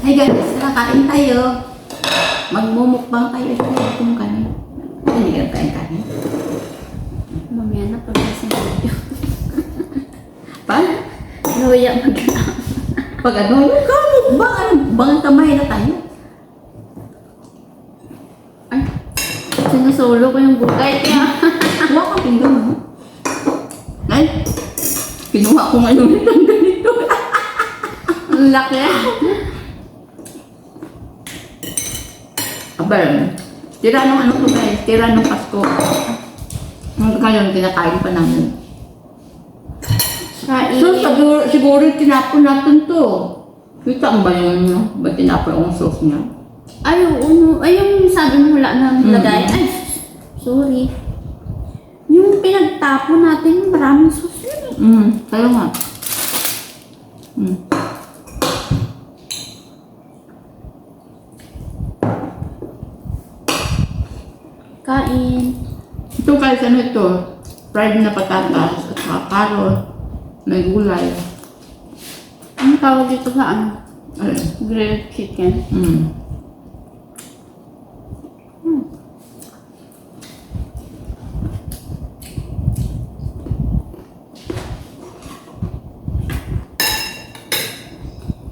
Hey guys, kain tayo. Magmumukbang tayo sa itong kanin. Hindi ka kain kanin. Mamaya na pag-asa ng video. Paano? Luya mag-aam. Pag ano, ikaw mukbang, ano, mukbang kamay na tayo. Ay, sinusolo ko yung bukay. Kaya, Huwag kang pinggan mo. Ay, kinuha ko ngayon itong ganito. ang laki. Abel, tira nung ano to guys, tira nung Pasko. Ngayon, kinakain pa namin. Kain. So, siguro tinapon natin to. Kita mo ba yung ba tinapon ang sauce niya? Ay, oo. Ay, yung sabi mo wala na lagay. Ay, sorry. Yung pinagtapon natin, maraming sauce yun. Kaya nga. Kain. Ito guys, ano ito? Fried na patatas at saka carrot. May gulay. Ang tawag dito sa ano? Ay. Grilled chicken.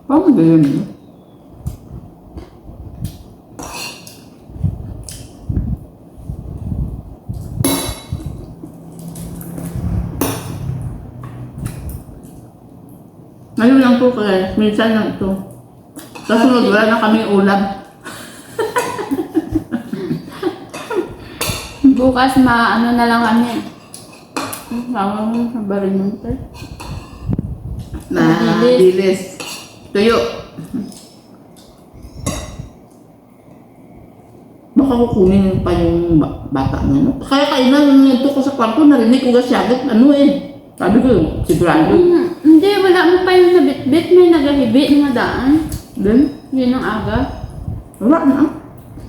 Paano ba yun? Ngayon lang po guys, minsan lang ito. Kasunod wala na kami ulam. Bukas ano na lang kami. Ang tawag mo sa barinunter. Dilis. Tuyo. Baka kukunin pa yung bata na, no? Kaya kailan nito ko sa kwarto, narinig ko gasyagit, ano eh. Sabi ko, sigurado. Hindi, wala mo pa yung nabit-bit. May nagahibit nga daan. Then, Yun ang aga. wala na.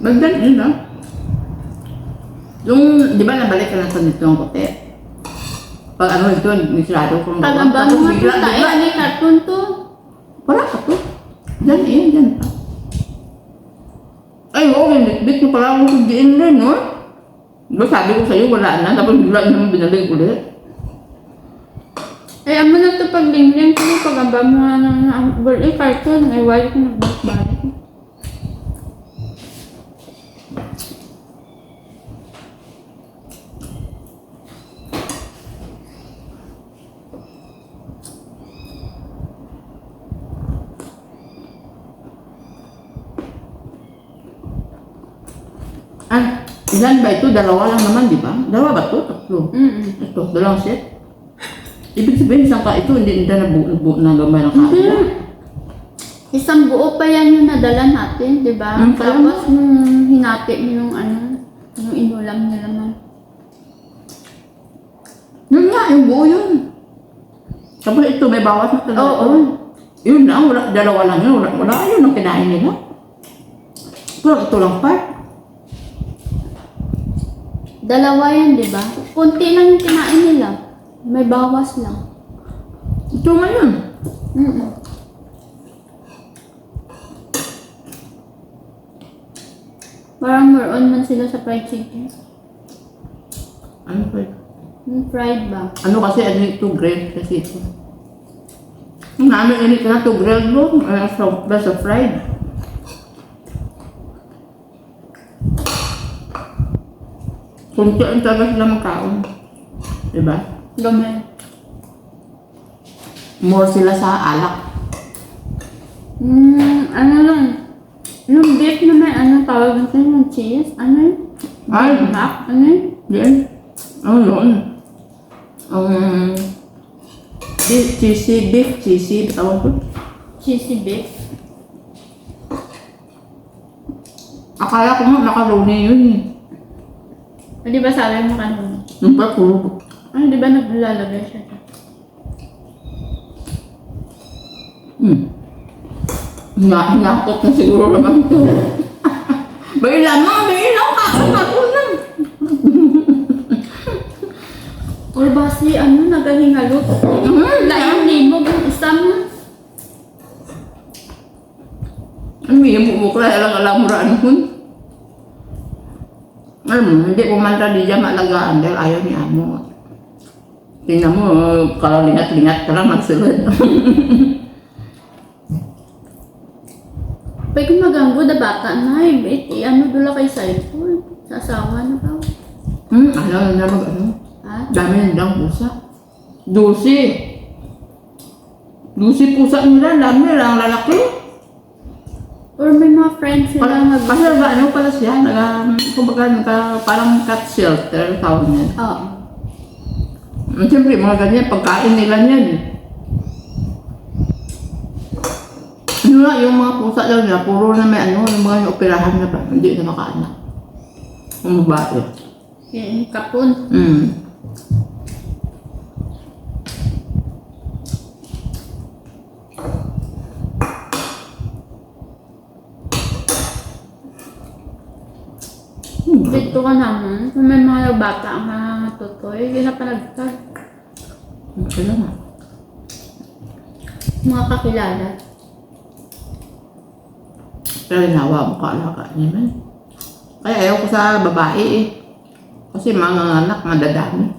Nagdan yun na. Yung, di ba nabalik ka na sa nito ang kote? Pag ano ito, nisirado ko. Pagamba mo nga ito tayo. Ano yung cartoon to? Wala ka to. Diyan eh, diyan pa. Ay, oo, bit mo pala akong diin rin, no? Diba sabi ko sa'yo, wala na. Tapos bigla naman binalik ulit. Ay, amo na ito paglingling ko. Pagamba mo nga ng birthday cartoon. Ay, wala ko nagbalik-balik. Ay, ilan ba ito? Dalawa lang naman, di ba? Dalawa ba ito? Tatlo. Ito, dalawang set. Ibig sabihin, isang ka ito, hindi na nabuo na gamay ng Hindi. kaya. Isang buo pa yan yung nadala natin, di ba? Tapos nung hinati mo yung yung inulam nila man. Yun nga, yung buo yun. Tapos ito, may bawas na talaga. Oo. Yun lang, wala, dalawa lang yun. Wala, yun ang kinain nila. Pero ito lang part. Dalawa yan, di ba? Kunti lang yung kinain nila. May bawas lang. Ito nga yun. Parang more on man sila sa fried chicken. Ano ba? Yung fried ba? Ano kasi, ano ito, grilled kasi ito. Yung namin, init na ito, grilled mo. Sa fried. Kunti ang talaga sila magkaon. Diba? Gamay. More sila sa alak. Ano lang. Yung beef na may tawag nito yung cheese. Ano yun? Ay. Mac? Ano yun? Yan. Ano yun? Cheesy beef, tawag ko. Cheesy beef. Akala ko nga macaroni yun eh. O di ba sabi mo kanina? Yung pa puro. Ano di ba naglalagay siya? Hinakot na siguro naman ito. May lamang, kakot lang. Or ba si nagahingalot? Laing limog yung isa mo. May mukla alang muraan kun. Alam mo, hindi ko man di dyan maalagaan dahil ayaw ni amo. Tingnan mo, kalau lingat-lingat ka lang magsulod. Pag maganggo da bata na, ano dula kay cellphone. Sa asawa na ba? Alam na ano. Ha? Dami nilang pusa. 12 pusa nila, dami lang lalaki. Or may mga friends sila Kasi ano pala siya, parang cat shelter, tawag niya. Oo. Siyempre, mga ganyan, pagkain nila niyan. Ano na, yung mga pusa daw niya, puro na may ano, yung mga operahan na ba, hindi na makaanak. Yung babae. Yung kapon. Dito ka naman, kung may mga bata ang mga tutoy, hindi na panagtag. Okay lang ah. Mga kakilala. Pero nawa mo kaalaga niya man. Kaya ayaw ko sa babae eh. Kasi mga anak madadami.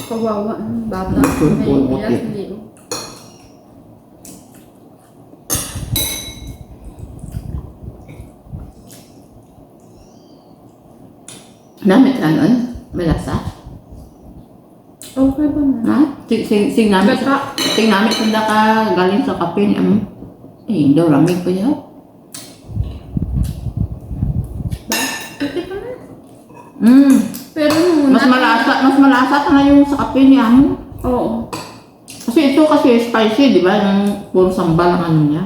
Kawawa ng bata. May May ilas liyo. Namit anon, malasa. Okay ba na? Ha? Sing namit sanda ka galing sa kape ni amo. Eh, daw ramig ko niya. Okay pa na. Pero Mas malasa ka na yung sa kape ni amo. Oo. Kasi ito kasi spicy, di ba? Yung puro sambal ang ano niya.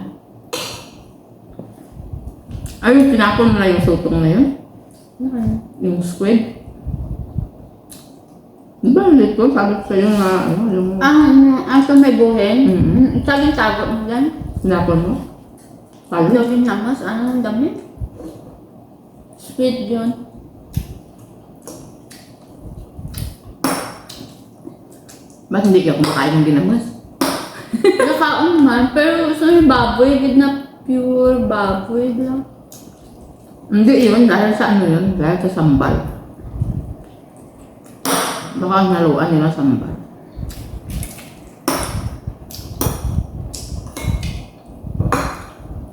Ay, tinapon mo na yung sutong na yun. Okay. Yung squid. Di ba ulit ko? Sabi ko sa'yo na ano, yung Ito may buhen. Saging tago mo dyan. tinapon mo. Sabi? Login namas. Ano ang dami? Sweet yun. Ba't hindi ka kumakain ng ginamas? Nakaon man. Pero gusto yung baboy. Gid na pure baboy lang. Hindi yun, dahil sa ano yun, dahil sa sambal. Baka naluan nila sambal.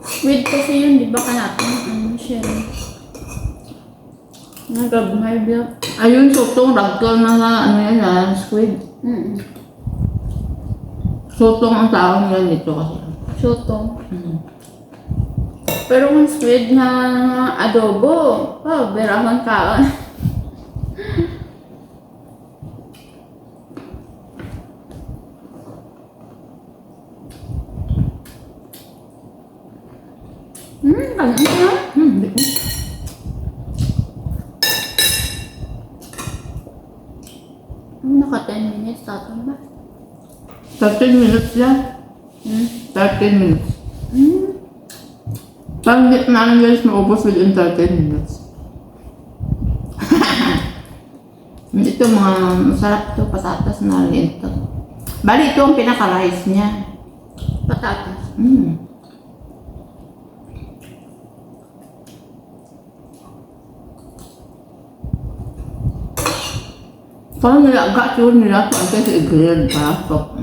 Sweet kasi yun, di ba ka natin? Ano siya? Nagabungay bilang. Ayun, sutong, ragtol na ano yan, squid. Sutong ang tawag nila dito kasi. Soto. Pero kung squid na adobo, berahon ka. Kanan ka? Hindi ko. Naka 10 minutes tatang ba? 13 minutes yan. 13 minutes. Parang hindi namin guys maubos within 13 minutes. Ito mga masarap to, patatas na lento. Bali ito ang pinaka-rice niya. Patatas. Parang nilaga yun nila kasi i-grill para stop.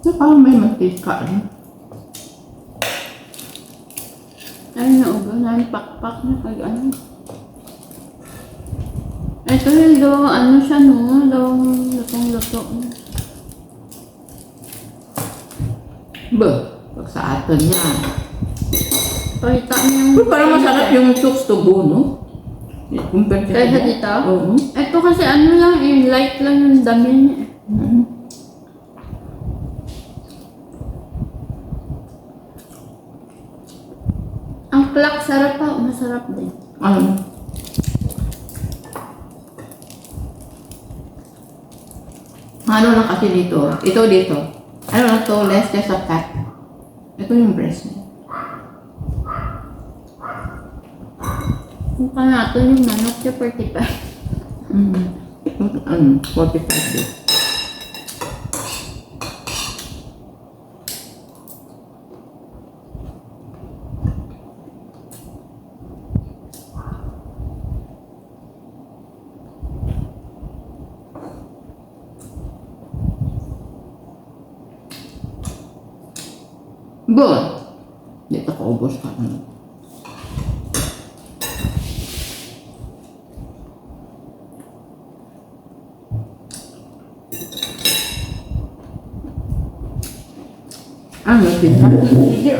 So, parang may mantika rin. Ay, naubo na yung pakpak na kag ano. Ito yung daw, ano siya no, daw lutong-luto. Ba, pag sa atin yan. Pakita niya yung... Pero parang masarap yung chokes to go, no? Compare ka Kaya dito? Oo. Ito kasi ano lang, light lang yung dami niya. Ang clock sarap pa, masarap din. Ano? Ano lang kasi dito? Ito dito. Alam Ano to, less kesa fat. Ito yung breast niya. Kung natin yung manok sa 45. 45 days. Bon. Dito ko ubos ka. Ano, pizza? Hindi.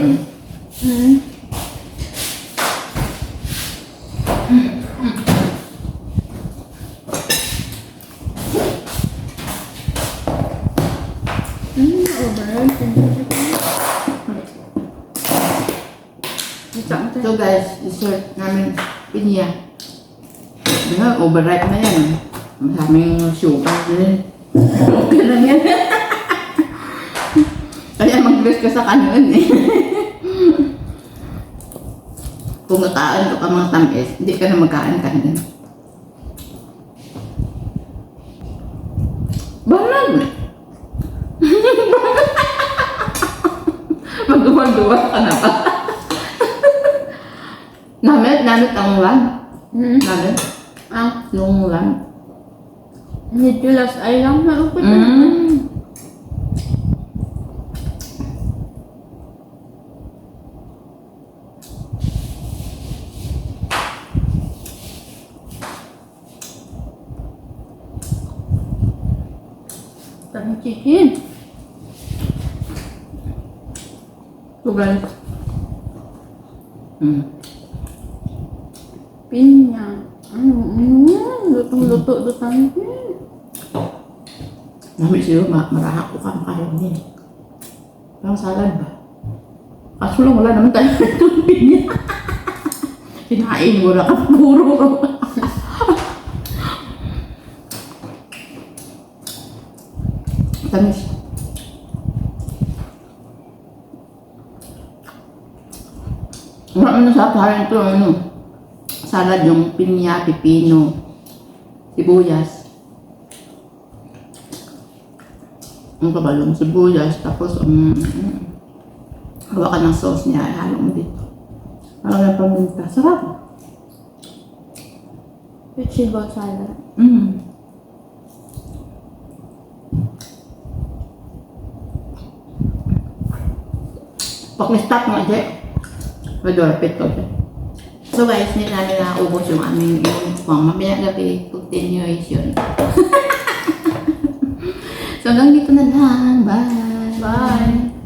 So guys, dessert namin pinya. Diba, overripe na yan. Masaming sugar din. Okay lang yan. Kaya mag-bless ka sa kanon eh. Kung nakaan ka mga tamis, hindi ka na magkaan kanon. Banal! Magduwag-duwag ka na ba? Namit ang ulan. Namit? Yung ulan. Medyo last ay lang na upot. Dami chicken. So guys. Pinya. Lutong-luto tayo. Namit siyo, marahak ko ka makaroon din. Parang salad ba? Kaso lang wala naman tayo ng pinya. Kinain mo na ka puro. Tamis. Wala mo na sa parang ito, salad yung pinya, pipino, sibuyas. Ang kabalong sibuyas, tapos hawakan ng sauce niya, halo mo dito. Parang ng paminta. Sarap. Vegetable salad. Pag-stop nga siya. Madorapit ko siya. So guys, hindi namin naubos yung aming mamaya gabi continuation. So hanggang dito na lang. Bye! Bye!